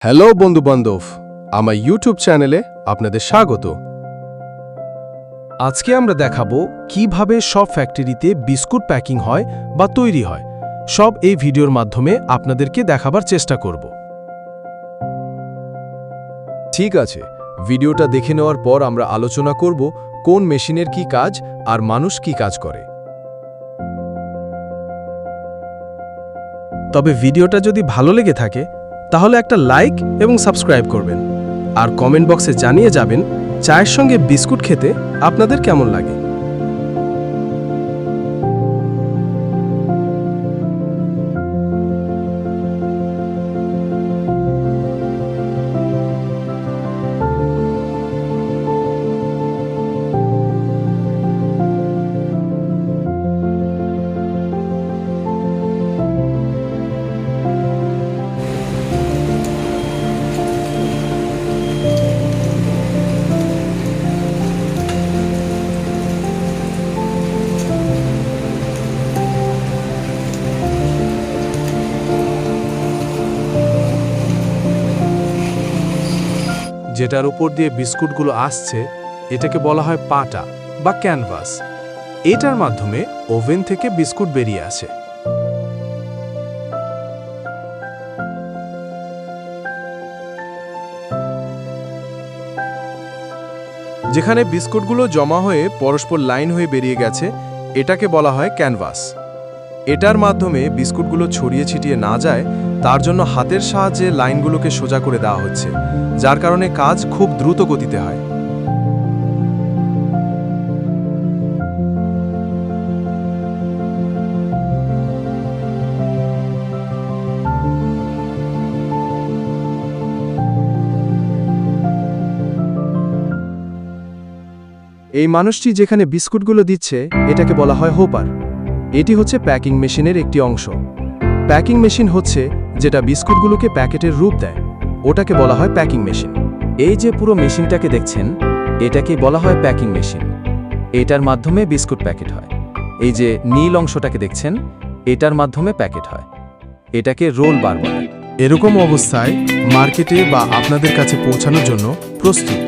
Hello বন্ধু-বান্ধব, আমার YouTube চ্যানেলে আপনাদের স্বাগত। আজকে আমরা দেখাবো কিভাবে সব ফ্যাক্টরিতে বিস্কুট প্যাকিং হয় বা তৈরি হয়। সব এই ভিডিওর মাধ্যমে আপনাদেরকে দেখাবার চেষ্টা করব। ঠিক আছে, ভিডিওটা দেখে নেওয়ার পর আমরা আলোচনা করব কোন মেশিনের কি কাজ আর মানুষ কি কাজ করে। তবে ভিডিওটা যদি ভালো লেগে থাকে তাহলে একটা লাইক এবং সাবস্ক্রাইব করবেন, আর কমেন্ট বক্সে জানিয়ে যাবেন চায়ের সঙ্গে বিস্কুট খেতে আপনাদের কেমন লাগে। যেটার উপর দিয়ে বিস্কুটগুলো আসছে এটাকে বলা হয় পাটা বা ক্যানভাস। এটার মাধ্যমে ওভেন থেকে বিস্কুট বেরিয়ে আসে। যেখানে বিস্কুটগুলো জমা হয়ে পরস্পর লাইন হয়ে বেরিয়ে গেছে এটাকে বলা হয় ক্যানভাস। এটার মাধ্যমে বিস্কুটগুলো ছড়িয়ে ছিটিয়ে না যায় তার জন্য হাতের সাহায্যে লাইনগুলোকে সোজা করে দেওয়া হচ্ছে, যার কারণে কাজ খুব দ্রুত গতিতে হয়। এই মানুষটি যেখানে বিস্কুটগুলো দিচ্ছে এটাকে বলা হয় হোপার। এটি হচ্ছে প্যাকিং মেশিনের একটি অংশ। প্যাকিং মেশিন হচ্ছে যেটা বিস্কুটগুলোকে প্যাকেটের রূপ দেয়, ওটাকে বলা হয় প্যাকিং মেশিন। এই যে পুরো মেশিনটাকে দেখছেন এটাকে বলা হয় প্যাকিং মেশিন। এটার মাধ্যমে বিস্কুট প্যাকেট হয়। এই যে নীল অংশটাকে দেখছেন এটার মাধ্যমে প্যাকেট হয়। এটাকে রোল বার বলে। এরকম অবস্থায় মার্কেটে বা আপনাদের কাছে পৌঁছানোর জন্য প্রস্তুত।